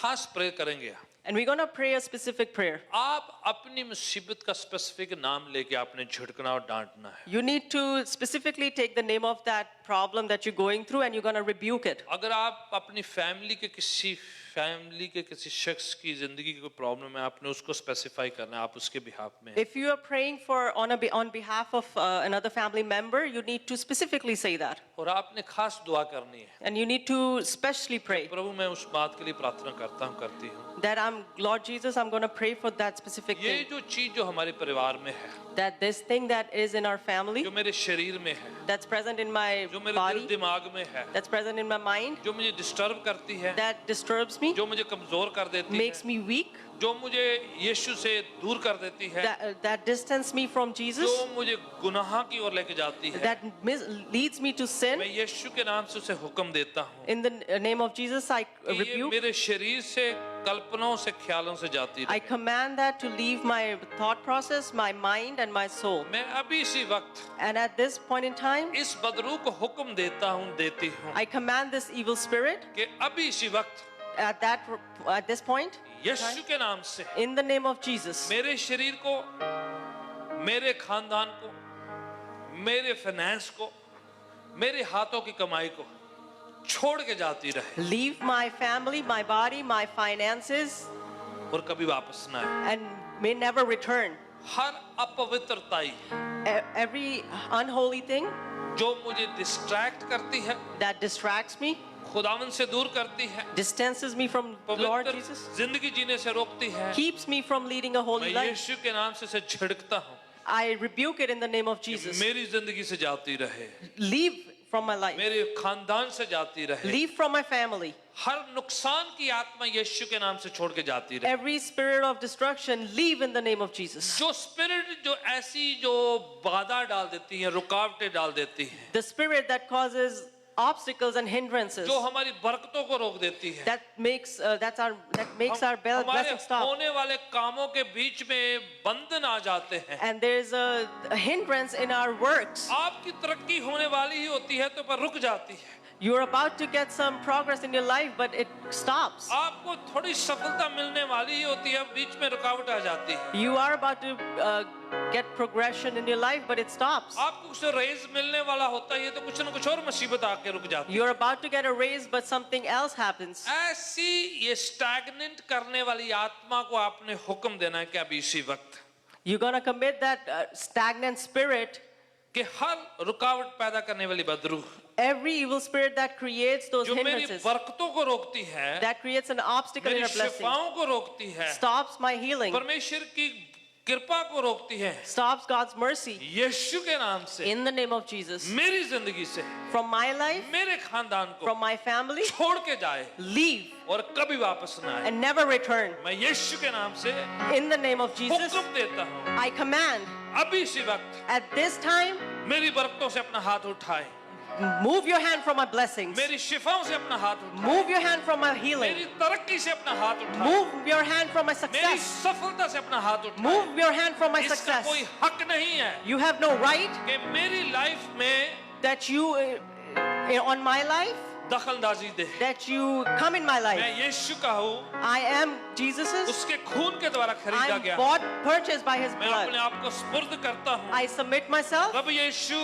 खास प्रे करेंगे। And we're going to pray a specific prayer. आप अपनी मुसीबत का स्पेसिफिक नाम लेके आपने झिड़कना और डांटना है। You need to specifically take the name of that problem that you're going through and you're going to rebuke it. अगर आप अपनी फैमिली के किसी शख्स की जिंदगी की कोई प्रॉब्लम है, आपने उसको स्पेसिफाई करना है, आप उसके बिहाफ में। If you are praying for on behalf of another family member, you need to specifically say that. और आपने खास दुआ करनी है। And you need to specially pray प्रभु मैं उस बात के लिए प्रार्थना करती हूँ that Lord Jesus, I'm going to pray for that specific ये thing. जो चीज जो हमारे परिवार में है, That this thing that is in our family, जो मेरे शरीर में है, that's present in my जो मेरे body, दिमाग में है, that's present in my mind, जो मुझे डिस्टर्ब करती है, that disturbs me, जो मुझे कमजोर कर देती makes है, me weak, जो मुझे यीशु से दूर कर देती है, that distance me from Jesus, जो मुझे गुनाह की ओर लेके जाती है, that leads me to sin. मैं यीशु के नाम से उसे हुक्म देता हूँ In the name of Jesus, I कि ये rebuke. मेरे शरीर से कल्पनाओं से ख्यालों से जाती I रहे। command that to leave my thought process, my mind and my soul. मैं अभी इसी वक्त And at this point in time, इस बदरू को हुक्म देती हूँ I command this evil spirit कि अभी इसी वक्त at this point, यीशु के नाम से in the name of Jesus, मेरे शरीर को, मेरे खानदान को, मेरे फाइनेंस को, मेरे हाथों की कमाई को छोड़ के जाती रहे leave my family, my body, my finances, और कभी वापस ना आए। and may never return. Her अपवित्रताई Every unholy thing जो मुझे डिस्ट्रैक्ट करती है, that distracts me, खुदावन से दूर करती है, distances me from Lord पवित्र Jesus, जिंदगी जीने से रोकती है, keeps me from leading a holy मैं life, यीशु के नाम से झिड़कता हूँ I rebuke it in the name of कि Jesus. मेरी जिंदगी से जाती रहे, Leave from my life. मेरे खानदान से जाती रहे, Leave from my family. हर नुकसान की आत्मा यीशु के नाम से छोड़ के जाती रहे। Every spirit of destruction, leave in the name of Jesus. जो स्पिरिट जो ऐसी जो बाधा डाल देती है, रुकावटें डाल देती है, The spirit that causes obstacles and hindrances, जो हमारी बरकतों को रोक देती है, that makes our हमारे blessing stop. होने वाले कामों के बीच में बंधन आ जाते हैं। And there is a hindrance in our works. आपकी तरक्की होने वाली ही होती है तो पर रुक जाती है। You're about to get some progress in your life, but it stops. आपको थोड़ी सफलता मिलने वाली ही होती है, बीच में रुकावट आ जाती है। You are about to get progression in your life, but it stops. आपको कुछ रेज मिलने वाला होता है तो कुछ न कुछ और मुसीबत आके रुक जाती है। You're about to get a raise, but something else happens. ऐसी ये स्टैग्नेंट करने वाली आत्मा को आपने हुक्म देना है कि अभी इसी वक्त You're gonna commit that stagnant spirit. कि हर रुकावट पैदा करने वाली Badru, Every evil spirit that creates those जो मेरी hindrances, बरकतों को रोकती है, that creates an obstacle in मेरी our blessing, शिफाओं को रोकती है, stops my healing, परमेश्वर की कृपा को रोकती है, stops God's mercy. यीशु के नाम से In the name of Jesus, मेरी जिंदगी से, from my life, मेरे खानदान को from my family, छोड़ के जाए leave और कभी वापस ना आए। and never return. मैं यीशु के नाम से In the name of Jesus, हुक्म देता हूँ I command अभी इसी वक्त at this time, मेरी बरकतों से अपना हाथ उठाए, move your hand from my blessings, मेरी शिफाओं से अपना हाथ उठाए, move your hand from my मेरी healing, तरक्की से अपना हाथ उठाए, move your hand from my मेरी success, सफलता से अपना हाथ उठाए। move your hand from my इसका success. कोई हक नहीं है You have no right कि मेरी लाइफ में that you on my life, दखलंदाजी they. that you come in my life. मैं यीशु का हूँ, I am Jesus's. उसके खून के द्वारा खरीदा I'm गया। bought, purchased by His मैं अपने blood. आप को स्पुर्द करता हूँ। I submit myself. Prabhu Yeshu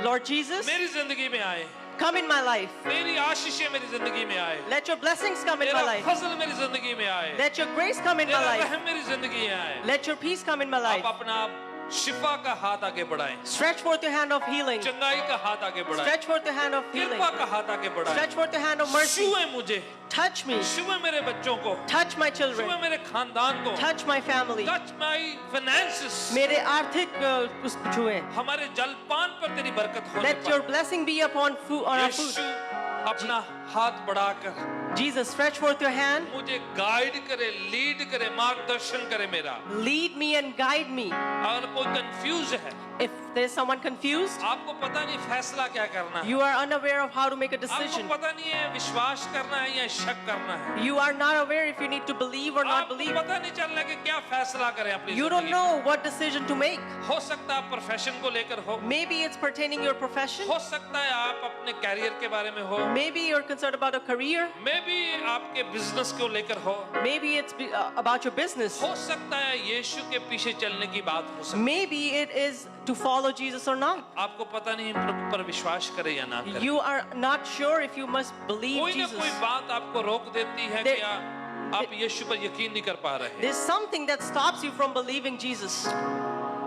Lord Jesus, मेरी जिंदगी में आए, come in my life. मेरी आशीषें मेरी जिंदगी में आए, Let your blessings come in मेरा my life. फजल मेरी जिंदगी में आए, Let your grace come in my तेरा life. रहम मेरी जिंदगी में आए। Let your peace come in my आप life. अपना शिफा का हाथ आगे बढ़ाएं, Stretch forth your hand of healing. चंगाई का हाथ आगे बढ़ाएं, Stretch forth your hand of healing. कृपा का हाथ आगे बढ़ाएं। Stretch forth your hand of mercy. छुए मुझे, Touch me. छुए मेरे बच्चों को, Touch my छुए children. मेरे खानदान को, Touch my family. Touch my finances. मेरे आर्थिक उस छुए. हमारे जलपान पर तेरी बरकत होने Let your पाए। blessing be upon food on our Yeshu food. अपना हाथ बढ़ाकर Jesus, stretch forth your hand. मुझे गाइड करे, लीड करे, मार्गदर्शन करे मेरा। Lead me and guide me. अगर कोई कंफ्यूज है, If there's someone confused, आपको पता नहीं फैसला क्या करना है, you are unaware of how to make a आपको decision. पता नहीं है विश्वास करना है या शक करना है, You are not aware if you need to believe or not आपको believe. पता नहीं चल रहा कि क्या फैसला करें अपनी You don't जिंदगी know what decision to make. में। हो सकता है प्रोफेशन को लेकर हो, Maybe it's pertaining your profession. हो सकता है आप अपने कैरियर के बारे में हो, Maybe you're concerned about a career. मे भी आपके बिजनेस को लेकर हो, Maybe it's about your business. हो सकता है यीशु के पीछे चलने की बात हो सकती Maybe it is to follow Jesus or not. है। आपको पता नहीं प्रभु पर विश्वास करे या ना करे, You are not sure if you must believe कोई ना Jesus. कोई बात आपको रोक देती है There- कि आप यीशु पर यकीन नहीं कर पा रहे। There's something that stops you from believing Jesus.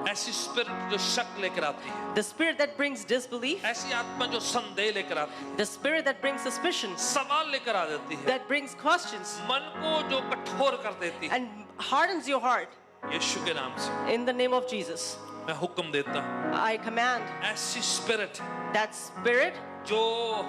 ऐसी स्पिरिट जो शक लेकर आती है, The spirit that brings disbelief, ऐसी आत्मा जो संदेह लेकर आती है, the spirit that brings suspicions, सवाल लेकर आ जाती है, that brings questions, मन को जो कठोर कर देती है, and hardens your heart. यीशु के नाम से In the name of Jesus, मैं हुक्म देता हूँ, I command ऐसी स्पिरिट that spirit जो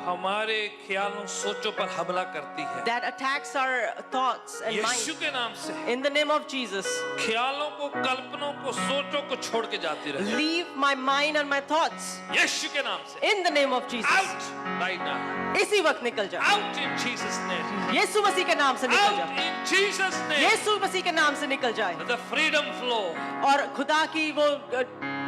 हमारे ख्यालों सोचों पर हमला करती है, that attacks our thoughts and Yeshu mind. के नाम से In the name of Jesus, ख्यालों को, कल्पनों को, सोचों को छोड़ के जाती रहे, leave my mind and my thoughts. यीशु के नाम से In the name of Jesus. out right now, इसी वक्त निकल जा. out in Jesus name, यीशु मसीह के नाम से निकल out जा. in Jesus name, यीशु मसीह के नाम से निकल जाए the freedom flow, और खुदा की वो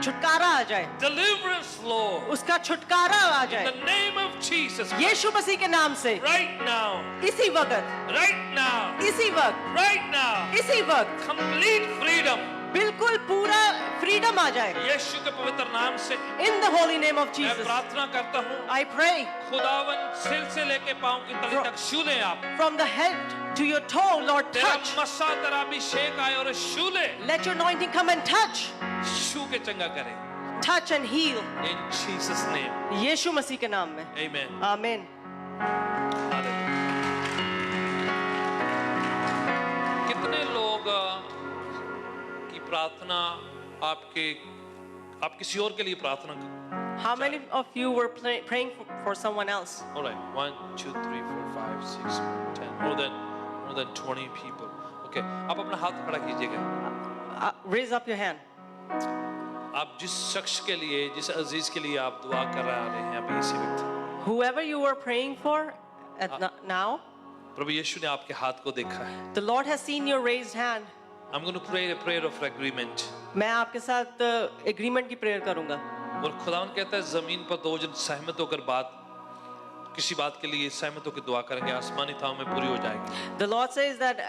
छुटकारा आ जाए, deliverance flow, उसका छुटकारा आ in जाए the name of Jesus, यीशु मसीह के नाम से. right now, इसी वक्त, right now, इसी वक्त, right now, इसी वक्त complete freedom, बिल्कुल पूरा फ्रीडम आ जाए. यीशु के पवित्र नाम से In the holy name of मैं Jesus, प्रार्थना करता हूँ, I pray खुदावन सिर से लेके पांव की तली तक छू ले आप, from the head to your toe, Lord, तेरा touch. मसा तेरा अभिषेक आए और छू ले, Let your anointing come and touch. छू के चंगा करे, Touch and heal. in Jesus name, यीशु मसीह के नाम में. amen. Amen. कितने लोग की प्रार्थना आप किसी और के लिए प्रार्थना कर, How many of you were praying for someone else? all right, 1 2 3 4 5 6 10, more than 20 people, okay, आप अपना हाथ खड़ा कीजिएगा, Raise up your hand. आप जिस शख्स के लिए, जिस अजीज के लिए आप दुआ कर रहे हैं अभी इसी वक्त, Whoever you were praying for now, प्रभु यीशु ने आपके हाथ को देखा है. the Lord has seen your raised hand. I'm going to pray a prayer of agreement. मैं आपके साथ एग्रीमेंट की प्रेयर करूंगा. और खुदावन कहता है जमीन पर दो जन सहमत होकर किसी बात के लिए सहमत होकर दुआ करेंगे, आसमानी थाव में पूरी हो जाएगी. The Lord says that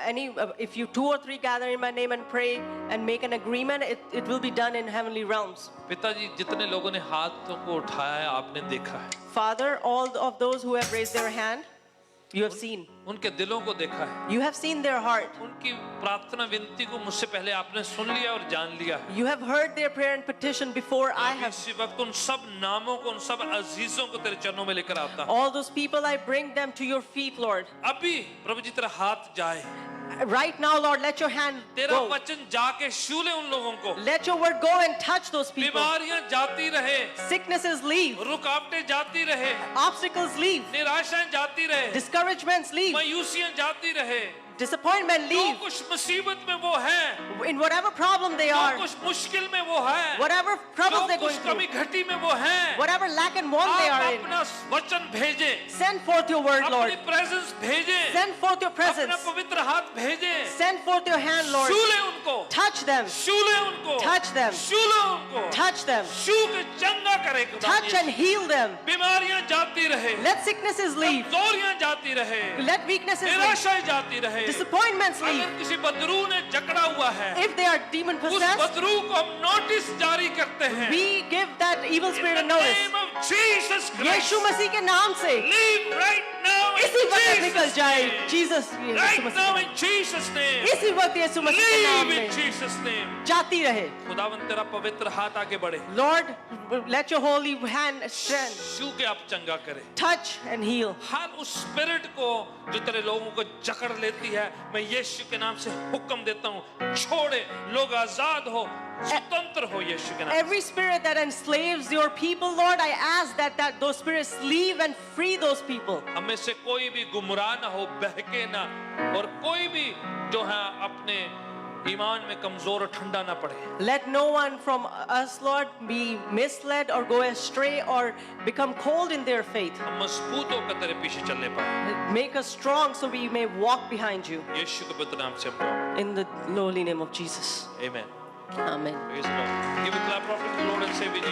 if you 2 or 3 gather in my name and pray and make an agreement, it will be done in heavenly realms. पिताजी, जितने लोगों ने हाथों को उठाया है आपने देखा है, Father, all of those who have raised their hand, you have seen. उनके दिलों को देखा है, You have seen their heart. उनकी प्रार्थना विनती को मुझसे पहले आपने सुन लिया और जान लिया है. You have heard their prayer and petition before I अभी have. इसी वक्त उन सब नामों को, उन सब अजीजों को तेरे चरणों में लेकर आता हूं. All those people, I bring them to your feet, Lord. अभी प्रभु जी तेरा हाथ जाए, Right now, Lord, let your hand तेरा go. वचन जाके छू ले उन लोगों को, Let your word go and touch those people. बीमारियां जाती रहे, Sicknesses leave. रुकावटें जाती रहे, Obstacles leave. निराशाएं जाती रहे, Discouragements leave. मायूसियां जाती रहे, Disappointment जो leave. कुछ मुसीबत में वो है, In whatever problem they जो are, कुछ मुश्किल में वो है, whatever जो troubles they're कुछ going कमी through, घटी में वो है, whatever lack and want they आप are in, अपना वचन भेजे, send forth your word, Lord. अपनी प्रेजेंस भेजे, Send forth your अपना presence. पवित्र हाथ भेजे, Send forth your hand, Lord. छू ले उनको, Touch them. छू ले उनको, Touch them. छू ले उनको, Touch them. छू के चंगा करे खुदा Touch and Yeshu. heal them. बीमारियां जाती रहे, Let sicknesses leave. कमजोरियां जाती रहे, Let weaknesses leave. निराशाएं जाती रहे. Disappointments leave. अगर किसी बदरू ने जकड़ा हुआ है, If they are demon उस possessed, बदरू को हम नोटिस जारी करते हैं. we give that evil In spirit the a notice. name of Jesus Christ, यीशु मसीह के नाम से leave right now in इसी वक्त निकल Jesus' जाए. name. Jesus, यीशु Right मसीह now के in Jesus' name. नाम. इसी वक्त यीशु मसीह के नाम Leave in में Jesus' name. जाती रहे. खुदावन तेरा पवित्र हाथ आगे बढ़े, Lord, let your holy hand stand. छू के आप चंगा करे. Touch and heal. हर उस स्पिरिट को जो तेरे लोगों को जकड़ लेती है, मैं यीशु के नाम से हुक्म देता हूँ, छोड़े, लोग आजाद हो, स्वतंत्र हो यीशु के नाम से. Every spirit that enslaves your people, Lord, I ask that those spirits leave and free those people. हम में से कोई भी गुमराह ना हो, बहके ना, और कोई भी जो है अपने ईमान में कमजोर और ठंडा ना पड़े। Let no one from us, Lord, be misled or go astray or become cold in their faith. हम मजबूत होकर तेरे पीछे चलने पाए। Make us strong so we may walk behind you. यीशु के पवित्र नाम से हम दुआ। In the lowly name of Jesus. Amen. Amen. Praise the Lord. Give a clap offering to the Lord and say with